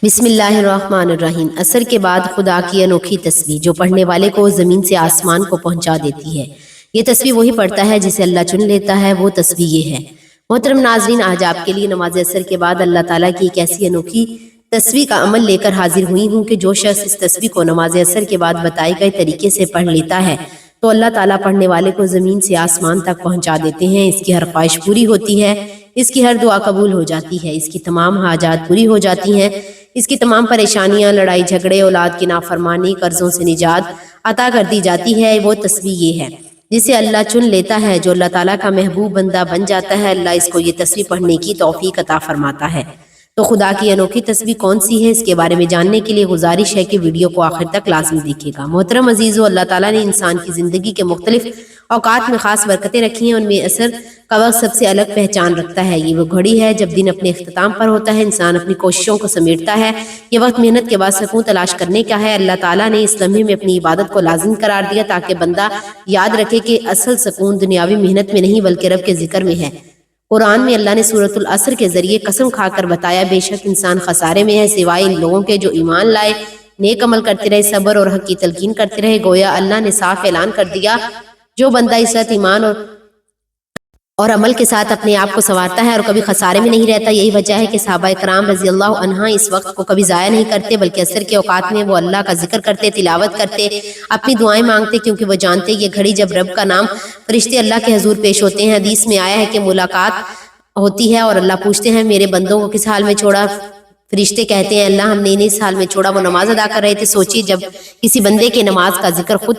بسم اللہ الرحمن الرحیم۔ عصر کے بعد خدا کی انوکھی تسبیح جو پڑھنے والے کو زمین سے آسمان کو پہنچا دیتی ہے۔ یہ تسبیح وہی پڑھتا ہے جسے اللہ چن لیتا ہے، وہ تسبیح یہ ہے۔ محترم ناظرین، آج آپ کے لیے نماز عصر کے بعد اللہ تعالیٰ کی ایک ایسی انوکھی تسبیح کا عمل لے کر حاضر ہوئی ہوں کہ جو شخص اس تسبیح کو نماز عصر کے بعد بتائے گئے طریقے سے پڑھ لیتا ہے تو اللہ تعالیٰ پڑھنے والے کو زمین سے آسمان تک پہنچا دیتے ہیں۔ اس کی ہر خواہش پوری ہوتی ہے، اس کی ہر دعا قبول ہو جاتی ہے، اس کی تمام حاجات پوری ہو جاتی ہیں، اس کی تمام پریشانیاں، لڑائی جھگڑے، اولاد کی نافرمانی، قرضوں سے نجات عطا کر دی جاتی ہے۔ وہ تسبیح یہ ہے جسے اللہ چن لیتا ہے، جو اللہ تعالیٰ کا محبوب بندہ بن جاتا ہے، اللہ اس کو یہ تسبیح پڑھنے کی توفیق عطا فرماتا ہے۔ تو خدا کی انوکھی تسبیح کون سی ہے، اس کے بارے میں جاننے کے لیے گزارش ہے کہ ویڈیو کو آخر تک لازمی دیکھیے گا۔ محترم عزیزو، اللہ تعالیٰ نے انسان کی زندگی کے مختلف اوقات میں خاص برکتیں رکھی ہیں، ان میں عصر کا وقت سب سے الگ پہچان رکھتا ہے۔ یہ وہ گھڑی ہے جب دن اپنے اختتام پر ہوتا ہے، انسان اپنی کوششوں کو سمیٹتا ہے۔ یہ وقت محنت کے بعد سکون تلاش کرنے کا ہے۔ اللہ تعالیٰ نے اس لمحے میں اپنی عبادت کو لازم قرار دیا تاکہ بندہ یاد رکھے کہ اصل سکون دنیاوی محنت میں نہیں بلکہ رب کے ذکر میں ہے۔ قرآن میں اللہ نے سورۃ العصر کے ذریعے قسم کھا کر بتایا، بے شک انسان خسارے میں ہے سوائے ان لوگوں کے جو ایمان لائے، نیک عمل کرتے رہے، صبر اور حق کی تلقین کرتے رہے۔ گویا اللہ نے صاف اعلان کر دیا، جو بندہ اس وقت ایمان اور عمل کے ساتھ اپنے آپ کو سنوارتا ہے اور کبھی خسارے میں نہیں رہتا۔ یہی وجہ ہے کہ صحابہ کرام رضی اللہ عنہ اس وقت کو کبھی ضائع نہیں کرتے، بلکہ عصر کے اوقات میں وہ اللہ کا ذکر کرتے، تلاوت کرتے، اپنی دعائیں مانگتے، کیونکہ وہ جانتے یہ گھڑی جب رب کا نام فرشتے اللہ کے حضور پیش ہوتے ہیں۔ حدیث میں آیا ہے کہ ملاقات ہوتی ہے اور اللہ پوچھتے ہیں میرے بندوں کو کس حال میں چھوڑا؟ فرشتے کہتے ہیں اللہ ہم نے انہیں اس حال میں چھوڑا، وہ نماز ادا کر رہے تھے۔ سوچیے جب کسی بندے کے نماز کا ذکر خود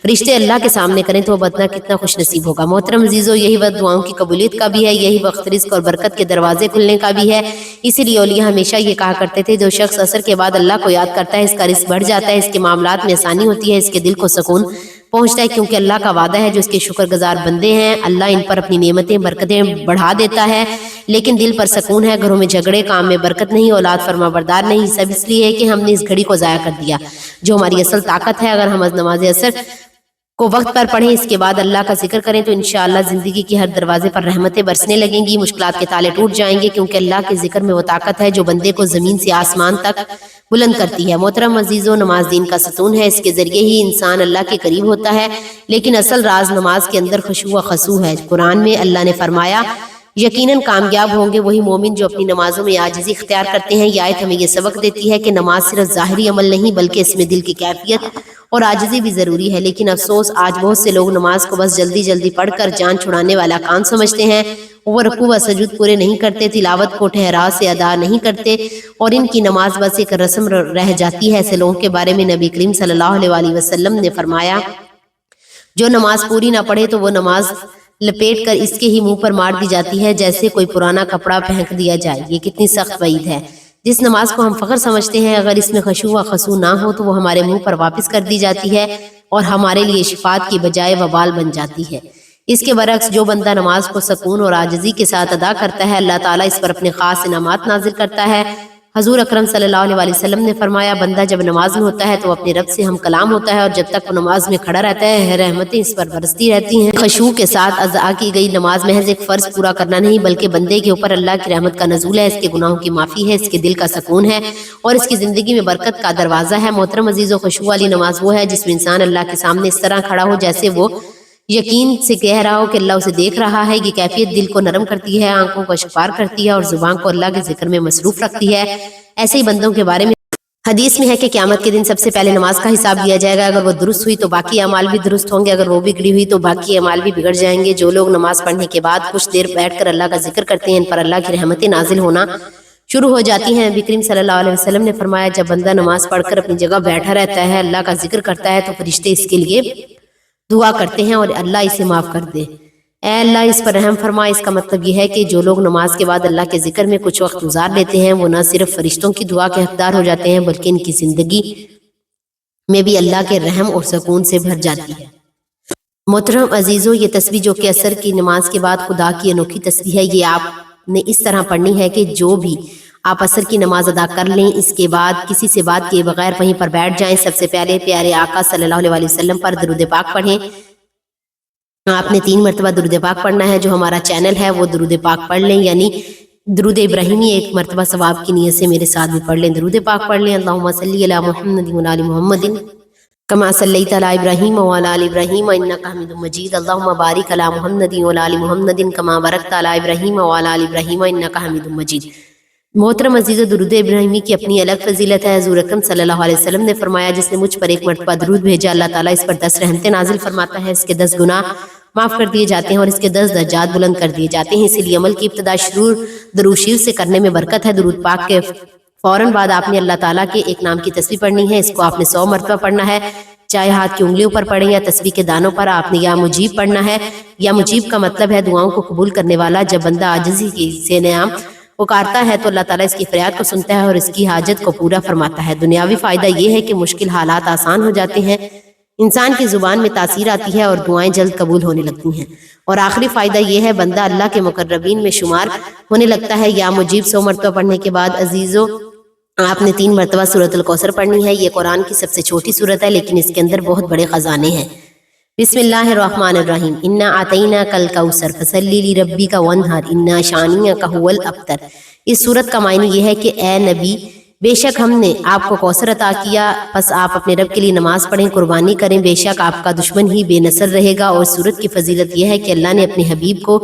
فرشتے اللہ کے سامنے کریں تو وہ بندہ کتنا خوش نصیب ہوگا۔ محترم عزیزو، یہی وقت دعاؤں کی قبولیت کا بھی ہے، یہی وقت رزق اور برکت کے دروازے کھلنے کا بھی ہے۔ اسی لیے اولیاء ہمیشہ یہ کہا کرتے تھے، جو شخص عصر کے بعد اللہ کو یاد کرتا ہے اس کا رزق بڑھ جاتا ہے، اس کے معاملات میں آسانی ہوتی ہے، اس کے دل کو سکون پہنچتا ہے، کیونکہ اللہ کا وعدہ ہے جو اس کے شکر گزار بندے ہیں اللہ ان پر اپنی نعمتیں برکتیں بڑھا دیتا ہے۔ لیکن دل پر سکون ہے، گھروں میں جھگڑے، کام میں برکت نہیں، اولاد فرما بردار نہیں، سب اس لیے ہے کہ ہم نے اس گھڑی کو ضائع کر دیا جو ہماری اصل طاقت ہے۔ اگر ہم نماز عصر کو وقت پر پڑھیں، اس کے بعد اللہ کا ذکر کریں تو انشاءاللہ زندگی کی ہر دروازے پر رحمتیں برسنے لگیں گی، مشکلات کے تالے ٹوٹ جائیں گے، کیونکہ اللہ کے ذکر میں وہ طاقت ہے جو بندے کو زمین سے آسمان تک بلند کرتی ہے۔ محترم عزیزو، نماز دین کا ستون ہے، اس کے ذریعے ہی انسان اللہ کے قریب ہوتا ہے، لیکن اصل راز نماز کے اندر خشوع و خضوع ہے۔ قرآن میں اللہ نے فرمایا، یقیناً کامیاب ہوں گے وہی مومن جو اپنی نمازوں میں عاجزی اختیار کرتے ہیں۔ یہ آیت ہمیں یہ سبق دیتی ہے کہ نماز صرف ظاہری عمل نہیں بلکہ اس میں دل کی کیفیت اور عاجزی بھی ضروری ہے۔ لیکن افسوس، آج بہت سے لوگ نماز کو بس جلدی جلدی پڑھ کر جان چھڑانے والا کام سمجھتے ہیں۔ وہ رکوع و سجود پورے نہیں کرتے، تلاوت کو ٹھہراؤ سے ادا نہیں کرتے اور ان کی نماز بس ایک رسم رہ جاتی ہے۔ ایسے لوگوں کے بارے میں نبی کریم صلی اللہ علیہ وسلم نے فرمایا، جو نماز پوری نہ پڑھے تو وہ نماز لپیٹ کر اس کے ہی منہ پر مار دی جاتی ہے جیسے کوئی پرانا کپڑا پھینک دیا جائے۔ یہ کتنی سخت وعید ہے۔ جس نماز کو ہم فخر سمجھتے ہیں، اگر اس میں خشوع و خضوع نہ ہو تو وہ ہمارے منہ پر واپس کر دی جاتی ہے اور ہمارے لیے شفاعت کی بجائے وبال بن جاتی ہے۔ اس کے برعکس جو بندہ نماز کو سکون اور عاجزی کے ساتھ ادا کرتا ہے، اللہ تعالیٰ اس پر اپنے خاص انعامات نازل کرتا ہے۔ حضور اکرم صلی اللہ علیہ وسلم نے فرمایا، بندہ جب نماز میں ہوتا ہے تو اپنے رب سے ہم کلام ہوتا ہے اور جب تک وہ نماز میں کھڑا رہتا ہے رحمتیں اس پر برستی رہتی ہیں۔ خشوع کے ساتھ ادا کی گئی نماز محض ایک فرض پورا کرنا نہیں بلکہ بندے کے اوپر اللہ کی رحمت کا نزول ہے، اس کے گناہوں کی معافی ہے، اس کے دل کا سکون ہے اور اس کی زندگی میں برکت کا دروازہ ہے۔ محترم عزیزو، خشوع والی نماز وہ ہے جس میں انسان اللہ کے سامنے اس طرح کھڑا ہو جیسے وہ یقین سے کہہ رہا ہو کہ اللہ اسے دیکھ رہا ہے۔ یہ کیفیت دل کو نرم کرتی ہے، آنکھوں کو اشفار کرتی ہے اور زبان کو اللہ کے ذکر میں مصروف رکھتی ہے۔ ایسے ہی بندوں کے بارے میں حدیث میں ہے کہ قیامت کے دن سب سے پہلے نماز کا حساب لیا جائے گا۔ اگر وہ درست ہوئی تو باقی اعمال بھی درست ہوں گے، اگر وہ بگڑی ہوئی تو باقی اعمال بھی بگڑ جائیں گے۔ جو لوگ نماز پڑھنے کے بعد کچھ دیر بیٹھ کر اللہ کا ذکر کرتے ہیں، ان پر اللہ کی رحمتیں نازل ہونا شروع ہو جاتی ہیں۔ نبی کریم صلی اللہ علیہ وسلم نے فرمایا، جب بندہ نماز پڑھ کر اپنی جگہ بیٹھا رہتا ہے، اللہ کا ذکر کرتا ہے تو فرشتے اس کے لیے دعا کرتے ہیں اور اللہ اسے معاف کر دے، اے اللہ اس پر رحم فرما۔ اس کا مطلب یہ ہے کہ جو لوگ نماز کے بعد اللہ کے ذکر میں کچھ وقت گزار لیتے ہیں، وہ نہ صرف فرشتوں کی دعا کے حقدار ہو جاتے ہیں بلکہ ان کی زندگی میں بھی اللہ کے رحم اور سکون سے بھر جاتی ہے۔ محترم عزیزو، یہ تسبیح جو کہ عصر کی نماز کے بعد خدا کی انوکھی تسبیح ہے، یہ آپ نے اس طرح پڑھنی ہے کہ جو بھی آپ عصر کی نماز ادا کر لیں، اس کے بعد کسی سے بات کیے بغیر وہیں پر بیٹھ جائیں، سب سے پہلے پیارے آقا صلی اللہ علیہ وسلم پر درود پاک پڑھیں۔ آپ نے 3 مرتبہ درود پاک پڑھنا ہے۔ جو ہمارا چینل ہے وہ درود پاک پڑھ لیں، یعنی درود ابراہیمی ایک مرتبہ ثواب کی نیت سے میرے ساتھ بھی پڑھ لیں۔ درود پاک پڑھ لیں۔ اللہم صلی علی محمد و علی محمد کما صلیت علی ابراہیم وعلی آل ابراہیم انک حمید مجید۔ اللہم بارک علی محمد وعلی آل محمد کما بارکت علی ابراہیم وعلی آل ابراہیم انک حمید مجید۔ محترم عزیزو، درود ابراہیمی کی اپنی الگ فضیلت ہے۔ حضور اکرم صلی اللہ علیہ وسلم نے فرمایا، جس نے مجھ پر ایک مرتبہ درود بھیجا، اللہ تعالیٰ اس پر 10 رحمتیں نازل فرماتا ہے، اس کے 10 گناہ معاف کر دیے جاتے ہیں اور اس کے 10 درجات بلند کر دیے جاتے ہیں۔ اسی لیے عمل کی ابتدا شروع درود شریف سے کرنے میں برکت ہے۔ درود پاک کے فوراً بعد آپ نے اللہ تعالیٰ کے ایک نام کی تسبیح پڑھنی ہے۔ اس کو آپ نے 100 مرتبہ پڑھنا ہے، چاہے ہاتھ کی انگلیوں پر پڑھیں یا تسبیح کے دانوں پر۔ آپ نے یا مجیب پڑھنا ہے۔ یا مجیب کا مطلب ہے دعاؤں کو قبول کرنے والا۔ جب بندہ عاجزی سے نعم پکارتا ہے تو اللہ تعالیٰ اس کی فریاد کو سنتا ہے اور اس کی حاجت کو پورا فرماتا ہے۔ دنیاوی فائدہ یہ ہے کہ مشکل حالات آسان ہو جاتے ہیں، انسان کی زبان میں تاثیر آتی ہے اور دعائیں جلد قبول ہونے لگتی ہیں۔ اور آخری فائدہ یہ ہے، بندہ اللہ کے مقربین میں شمار ہونے لگتا ہے۔ یا مجیب 100 مرتبہ پڑھنے کے بعد عزیزو، آپ نے 3 مرتبہ سورۃ الکوثر پڑھنی ہے۔ یہ قرآن کی سب سے چھوٹی سورت ہے، لیکن اس کے اندر بہت بڑے خزانے ہیں۔ بسم اللہ الرحمن الرحیم۔ انا اعطیناک الکوثر فصلی لربک وانحر انا شانئک ھو الابتر۔ اس سورت کا معنی یہ ہے کہ اے نبی، بے شک ہم نے آپ کو کوثر عطا کیا، پس آپ اپنے رب کے لیے نماز پڑھیں، قربانی کریں، بے شک آپ کا دشمن ہی بے نصر رہے گا۔ اور سورت کی فضیلت یہ ہے کہ اللہ نے اپنے حبیب کو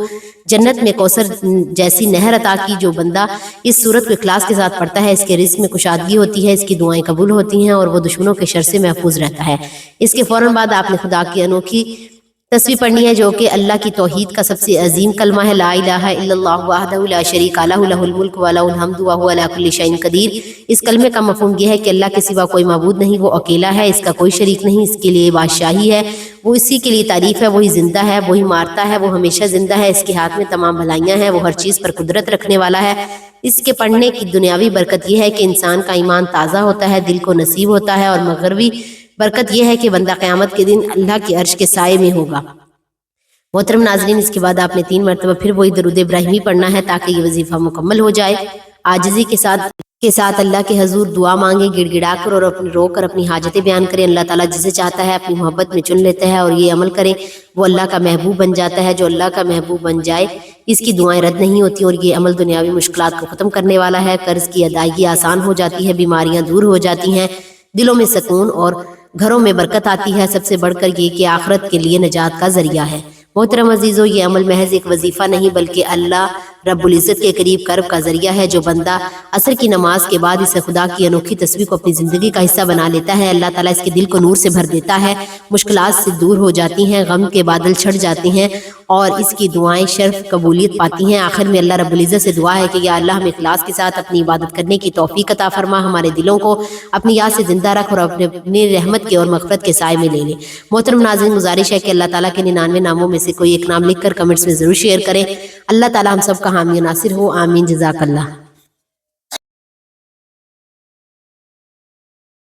جنت میں کوثر جیسی نہر عطا کی۔ جو بندہ اس سورت کو اخلاص کے ساتھ پڑھتا ہے، اس کے رزق میں کشادگی ہوتی ہے، اس کی دعائیں قبول ہوتی ہیں اور وہ دشمنوں کے شر سے محفوظ رہتا ہے۔ اس کے فوراً بعد آپ نے خدا کی انوکھی تسبیح پڑھنی ہے، جو کہ اللہ کی توحید کا سب سے عظیم کلمہ ہے، لا الہ الا اللہ وحدہ لا شریک لہ لہ الملک و لہ الحمد وہو علی کل شیء قدیر۔ اس کلمے کا مفہوم یہ ہے کہ اللہ کے سوا کوئی معبود نہیں، وہ اکیلا ہے، اس کا کوئی شریک نہیں، اس کے لیے بادشاہی ہے، وہ اسی کے لیے تعریف ہے، وہی زندہ ہے، وہی مارتا ہے، وہ ہمیشہ زندہ ہے، اس کے ہاتھ میں تمام بھلائیاں ہیں، وہ ہر چیز پر قدرت رکھنے والا ہے۔ اس کے پڑھنے کی دنیاوی برکت یہ ہے کہ انسان کا ایمان تازہ ہوتا ہے، دل کو نصیب ہوتا ہے، اور مغربی برکت یہ ہے کہ بندہ قیامت کے دن اللہ کے عرش کے سائے میں ہوگا۔ محترم ناظرین، اس کے بعد آپ نے 3 مرتبہ پھر وہی درود ابراہیمی پڑھنا ہے تاکہ یہ وظیفہ مکمل ہو جائے۔ عاجزی کے ساتھ اللہ کے حضور دعا مانگیں، گڑ گڑا کر اور رو کر اپنی حاجتیں بیان کریں۔ اللہ تعالیٰ جسے چاہتا ہے اپنی محبت میں چن لیتا ہے، اور یہ عمل کریں وہ اللہ کا محبوب بن جاتا ہے۔ جو اللہ کا محبوب بن جائے اس کی دعائیں رد نہیں ہوتی، اور یہ عمل دنیاوی مشکلات کو ختم کرنے والا ہے۔ قرض کی ادائیگی آسان ہو جاتی ہے، بیماریاں دور ہو جاتی ہیں، دلوں میں سکون اور گھروں میں برکت آتی ہے۔ سب سے بڑھ کر یہ کہ آخرت کے لیے نجات کا ذریعہ ہے۔ محترم عزیزو، یہ عمل محض ایک وظیفہ نہیں بلکہ اللہ رب العزت کے قریب قرب کا ذریعہ ہے۔ جو بندہ عصر کی نماز کے بعد اسے خدا کی انوکھی تسبیح کو اپنی زندگی کا حصہ بنا لیتا ہے، اللہ تعالیٰ اس کے دل کو نور سے بھر دیتا ہے، مشکلات سے دور ہو جاتی ہیں، غم کے بادل چھٹ جاتے ہیں، اور اس کی دعائیں شرف قبولیت پاتی ہیں۔ آخر میں اللہ رب العزت سے دعا ہے کہ یا اللہ ہمیں اخلاص کے ساتھ اپنی عبادت کرنے کی توفیق عطا فرما، ہمارے دلوں کو اپنی یاد سے زندہ رکھ اور اپنی رحمت کے اور مغفرت کے سائے میں لے لے۔ محترم ناظرین، گزارش ہے کہ اللہ تعالیٰ کے 99 ناموں میں سے کوئی ایک نام لکھ کر کمنٹس میں ضرور شیئر کریں۔ اللہ تعالیٰ ہم سب کا حامی و ناصر ہو، آمین، جزاک اللہ۔